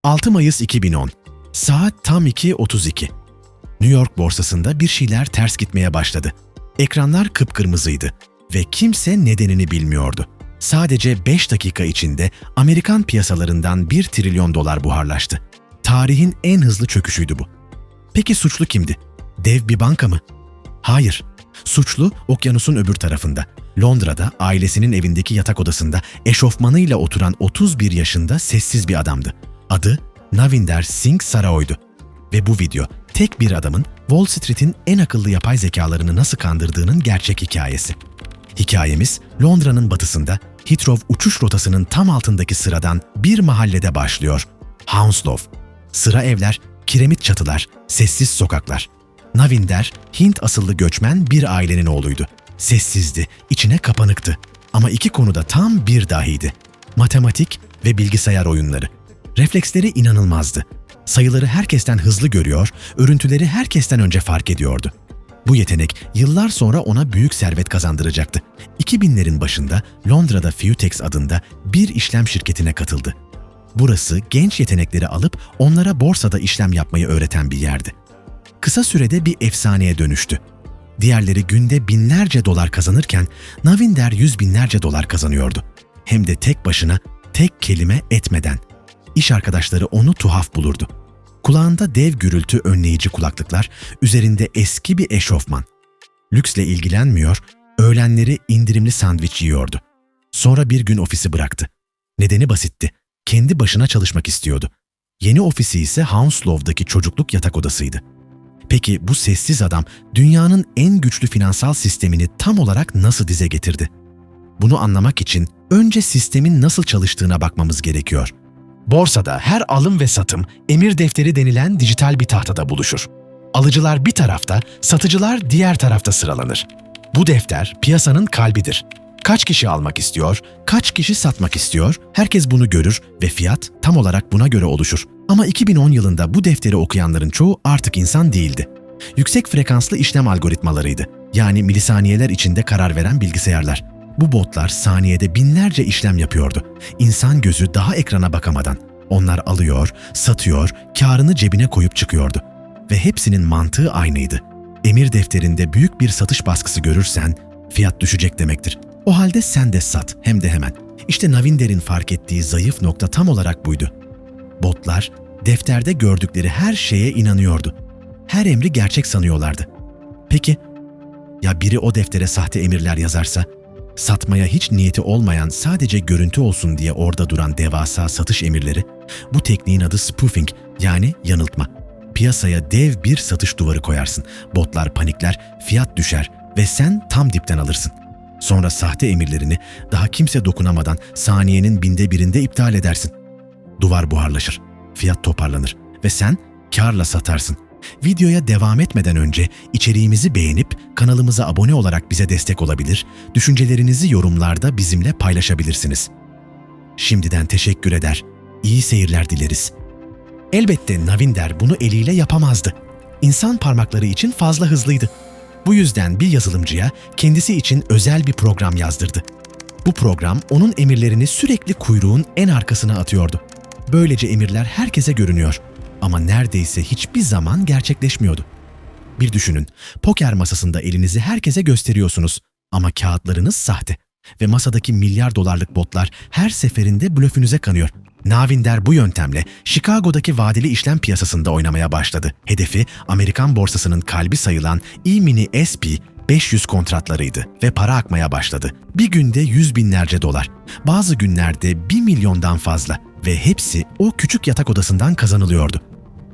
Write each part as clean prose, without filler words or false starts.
6 Mayıs 2010. Saat tam 2:32. New York borsasında bir şeyler ters gitmeye başladı. Ekranlar kıpkırmızıydı ve kimse nedenini bilmiyordu. Sadece 5 dakika içinde Amerikan piyasalarından 1 trilyon dolar buharlaştı. Tarihin en hızlı çöküşüydü bu. Peki suçlu kimdi? Dev bir banka mı? Hayır. Suçlu okyanusun öbür tarafında. Londra'da ailesinin evindeki yatak odasında eşofmanıyla oturan 31 yaşında sessiz bir adamdı. Adı Navinder Singh Saraoy'du. Ve bu video tek bir adamın Wall Street'in en akıllı yapay zekalarını nasıl kandırdığının gerçek hikayesi. Hikayemiz Londra'nın batısında Heathrow uçuş rotasının tam altındaki sıradan bir mahallede başlıyor. Hounslow. Sıra evler, kiremit çatılar, sessiz sokaklar. Navinder, Hint asıllı göçmen bir ailenin oğluydu. Sessizdi, içine kapanıktı. Ama iki konuda tam bir dahiydi. Matematik ve bilgisayar oyunları. Refleksleri inanılmazdı. Sayıları herkesten hızlı görüyor, örüntüleri herkesten önce fark ediyordu. Bu yetenek yıllar sonra ona büyük servet kazandıracaktı. 2000'lerin başında Londra'da Futex adında bir işlem şirketine katıldı. Burası genç yetenekleri alıp onlara borsada işlem yapmayı öğreten bir yerdi. Kısa sürede bir efsaneye dönüştü. Diğerleri günde binlerce dolar kazanırken Navinder yüz binlerce dolar kazanıyordu. Hem de tek başına, tek kelime etmeden. İş arkadaşları onu tuhaf bulurdu. Kulağında dev gürültü önleyici kulaklıklar, üzerinde eski bir eşofman. Lüksle ilgilenmiyor, öğlenleri indirimli sandviç yiyordu. Sonra bir gün ofisi bıraktı. Nedeni basitti. Kendi başına çalışmak istiyordu. Yeni ofisi ise Hounslow'daki çocukluk yatak odasıydı. Peki bu sessiz adam dünyanın en güçlü finansal sistemini tam olarak nasıl dize getirdi? Bunu anlamak için önce sistemin nasıl çalıştığına bakmamız gerekiyor. Borsada her alım ve satım emir defteri denilen dijital bir tahtada buluşur. Alıcılar bir tarafta, satıcılar diğer tarafta sıralanır. Bu defter piyasanın kalbidir. Kaç kişi almak istiyor, kaç kişi satmak istiyor, herkes bunu görür ve fiyat tam olarak buna göre oluşur. Ama 2010 yılında bu defteri okuyanların çoğu artık insan değildi. Yüksek frekanslı işlem algoritmalarıydı. Yani milisaniyeler içinde karar veren bilgisayarlar. Bu botlar saniyede binlerce işlem yapıyordu. İnsan gözü daha ekrana bakamadan. Onlar alıyor, satıyor, kârını cebine koyup çıkıyordu. Ve hepsinin mantığı aynıydı. Emir defterinde büyük bir satış baskısı görürsen fiyat düşecek demektir. O halde sen de sat, hem de hemen. İşte Navinder'in fark ettiği zayıf nokta tam olarak buydu. Botlar defterde gördükleri her şeye inanıyordu. Her emri gerçek sanıyorlardı. Peki ya biri o deftere sahte emirler yazarsa? Satmaya hiç niyeti olmayan, sadece görüntü olsun diye orada duran devasa satış emirleri? Bu tekniğin adı spoofing, yani yanıltma. Piyasaya dev bir satış duvarı koyarsın. Botlar panikler, fiyat düşer ve sen tam dipten alırsın. Sonra sahte emirlerini daha kimse dokunamadan saniyenin 1/1000'inde iptal edersin. Duvar buharlaşır, fiyat toparlanır ve sen kârla satarsın. Videoya devam etmeden önce içeriğimizi beğenip kanalımıza abone olarak bize destek olabilir, düşüncelerinizi yorumlarda bizimle paylaşabilirsiniz. Şimdiden teşekkür eder, iyi seyirler dileriz. Elbette Navinder bunu eliyle yapamazdı. İnsan parmakları için fazla hızlıydı. Bu yüzden bir yazılımcıya kendisi için özel bir program yazdırdı. Bu program onun emirlerini sürekli kuyruğun en arkasına atıyordu. Böylece emirler herkese görünüyor. Ama neredeyse hiçbir zaman gerçekleşmiyordu. Bir düşünün, poker masasında elinizi herkese gösteriyorsunuz ama kağıtlarınız sahte ve masadaki milyar dolarlık botlar her seferinde blöfünüze kanıyor. Navinder bu yöntemle Chicago'daki vadeli işlem piyasasında oynamaya başladı. Hedefi Amerikan borsasının kalbi sayılan E-mini SP 500 kontratlarıydı ve para akmaya başladı. Bir günde yüz binlerce dolar, bazı günlerde 1 milyondan fazla ve hepsi o küçük yatak odasından kazanılıyordu.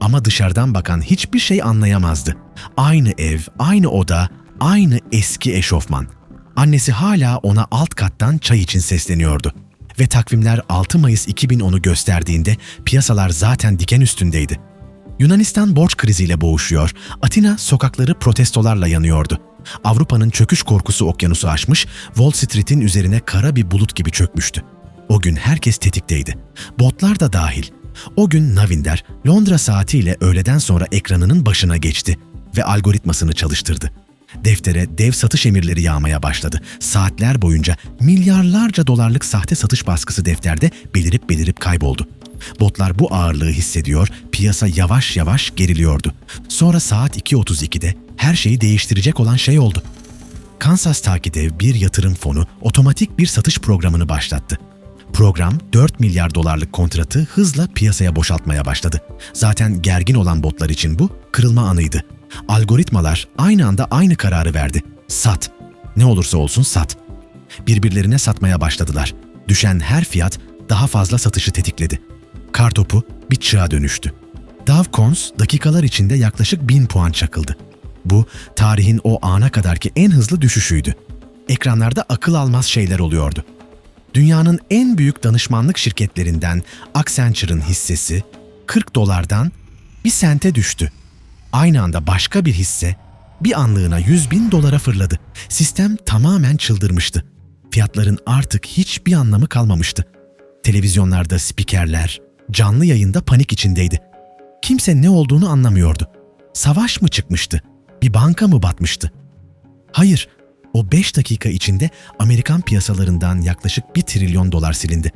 Ama dışarıdan bakan hiçbir şey anlayamazdı. Aynı ev, aynı oda, aynı eski eşofman. Annesi hala ona alt kattan çay için sesleniyordu. Ve takvimler 6 Mayıs 2010'u gösterdiğinde piyasalar zaten diken üstündeydi. Yunanistan borç kriziyle boğuşuyor, Atina sokakları protestolarla yanıyordu. Avrupa'nın çöküş korkusu okyanusu aşmış, Wall Street'in üzerine kara bir bulut gibi çökmüştü. O gün herkes tetikteydi. Botlar da dahil. O gün Navinder, Londra saatiyle öğleden sonra ekranının başına geçti ve algoritmasını çalıştırdı. Deftere dev satış emirleri yağmaya başladı. Saatler boyunca milyarlarca dolarlık sahte satış baskısı defterde belirip kayboldu. Botlar bu ağırlığı hissediyor, piyasa yavaş yavaş geriliyordu. Sonra saat 2.32'de her şeyi değiştirecek olan şey oldu. Kansas'taki dev bir yatırım fonu otomatik bir satış programını başlattı. Program 4 milyar dolarlık kontratı hızla piyasaya boşaltmaya başladı. Zaten gergin olan botlar için bu kırılma anıydı. Algoritmalar aynı anda aynı kararı verdi. Sat. Ne olursa olsun sat. Birbirlerine satmaya başladılar. Düşen her fiyat daha fazla satışı tetikledi. Kartopu bir çığa dönüştü. Dow Jones dakikalar içinde yaklaşık 1000 puan çakıldı. Bu, tarihin o ana kadarki en hızlı düşüşüydü. Ekranlarda akıl almaz şeyler oluyordu. Dünyanın en büyük danışmanlık şirketlerinden Accenture'ın hissesi 40 dolardan 1 sente düştü. Aynı anda başka bir hisse bir anlığına 100.000 dolara fırladı. Sistem tamamen çıldırmıştı. Fiyatların artık hiçbir anlamı kalmamıştı. Televizyonlarda spikerler canlı yayında panik içindeydi. Kimse ne olduğunu anlamıyordu. Savaş mı çıkmıştı? Bir banka mı batmıştı? Hayır, o 5 dakika içinde Amerikan piyasalarından yaklaşık 1 trilyon dolar silindi.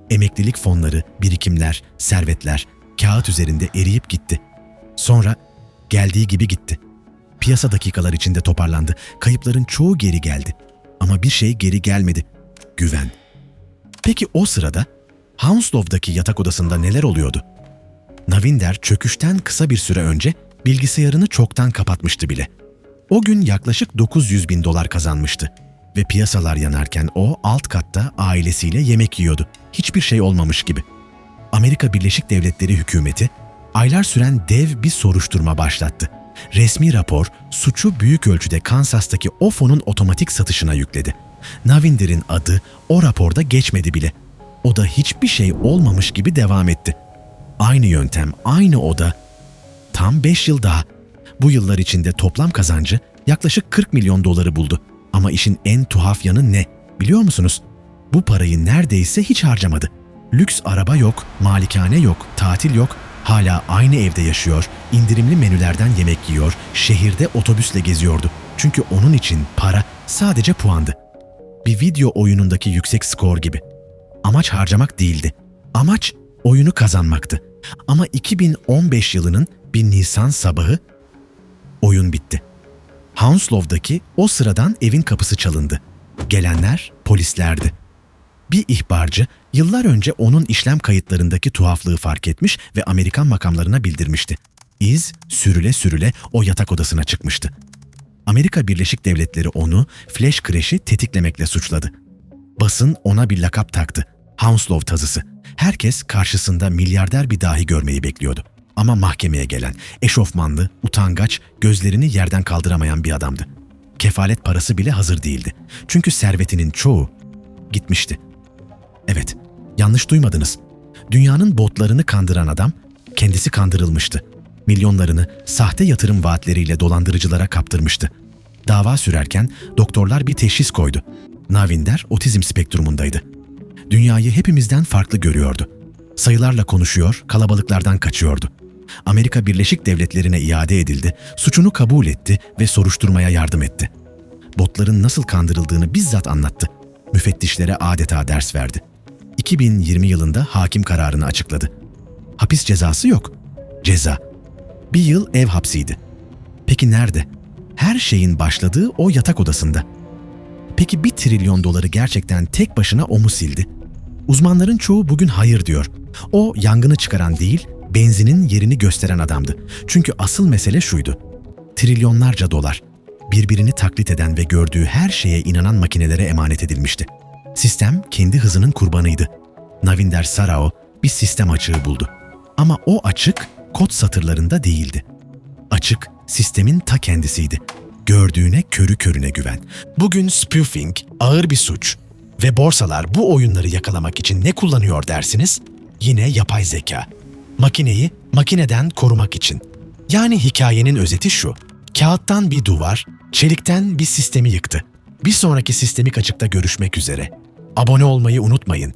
Emeklilik fonları, birikimler, servetler kağıt üzerinde eriyip gitti. Sonra geldiği gibi gitti. Piyasa dakikalar içinde toparlandı. Kayıpların çoğu geri geldi. Ama bir şey geri gelmedi. Güven. Peki o sırada Hounslow'daki yatak odasında neler oluyordu? Navinder çöküşten kısa bir süre önce bilgisayarını çoktan kapatmıştı bile. O gün yaklaşık 900.000 dolar kazanmıştı. Ve piyasalar yanarken o alt katta ailesiyle yemek yiyordu. Hiçbir şey olmamış gibi. Amerika Birleşik Devletleri hükümeti aylar süren dev bir soruşturma başlattı. Resmi rapor suçu büyük ölçüde Kansas'taki o fonun otomatik satışına yükledi. Navinder'in adı o raporda geçmedi bile. O da hiçbir şey olmamış gibi devam etti. Aynı yöntem, aynı oda. Tam 5 yıl daha. Bu yıllar içinde toplam kazancı yaklaşık 40 milyon doları buldu. Ama işin en tuhaf yanı ne? Biliyor musunuz? Bu parayı neredeyse hiç harcamadı. Lüks araba yok, malikane yok, tatil yok. Hala aynı evde yaşıyor, indirimli menülerden yemek yiyor, şehirde otobüsle geziyordu. Çünkü onun için para sadece puandı. Bir video oyunundaki yüksek skor gibi. Amaç harcamak değildi. Amaç oyunu kazanmaktı. Ama 2015 yılının bir Nisan sabahı oyun bitti. Hounslow'daki o sıradan evin kapısı çalındı. Gelenler polislerdi. Bir ihbarcı yıllar önce onun işlem kayıtlarındaki tuhaflığı fark etmiş ve Amerikan makamlarına bildirmişti. İz sürüle sürüle o yatak odasına çıkmıştı. Amerika Birleşik Devletleri onu flash crash'i tetiklemekle suçladı. Basın ona bir lakap taktı. Hounslow tazısı. Herkes karşısında milyarder bir dahi görmeyi bekliyordu. Ama mahkemeye gelen, eşofmanlı, utangaç, gözlerini yerden kaldıramayan bir adamdı. Kefalet parası bile hazır değildi. Çünkü servetinin çoğu gitmişti. Evet, yanlış duymadınız. Dünyanın botlarını kandıran adam kendisi kandırılmıştı. Milyonlarını sahte yatırım vaatleriyle dolandırıcılara kaptırmıştı. Dava sürerken doktorlar bir teşhis koydu. Navinder otizm spektrumundaydı. Dünyayı hepimizden farklı görüyordu. Sayılarla konuşuyor, kalabalıklardan kaçıyordu. Amerika Birleşik Devletleri'ne iade edildi, suçunu kabul etti ve soruşturmaya yardım etti. Botların nasıl kandırıldığını bizzat anlattı. Müfettişlere adeta ders verdi. 2020 yılında hakim kararını açıkladı. Hapis cezası yok. Ceza. 1 yıl ev hapsiydi. Peki nerede? Her şeyin başladığı o yatak odasında. Peki 1 trilyon doları gerçekten tek başına o mu sildi? Uzmanların çoğu bugün hayır diyor. O yangını çıkaran değil, benzinin yerini gösteren adamdı. Çünkü asıl mesele şuydu. Trilyonlarca dolar, birbirini taklit eden ve gördüğü her şeye inanan makinelere emanet edilmişti. Sistem kendi hızının kurbanıydı. Navinder Sarao bir sistem açığı buldu. Ama o açık kod satırlarında değildi. Açık sistemin ta kendisiydi. Gördüğüne körü körüne güven. Bugün spoofing ağır bir suç ve borsalar bu oyunları yakalamak için ne kullanıyor dersiniz? Yine yapay zeka. Makineyi makineden korumak için. Yani hikayenin özeti şu. Kağıttan bir duvar, çelikten bir sistemi yıktı. Bir sonraki sistemik açıkta görüşmek üzere. Abone olmayı unutmayın.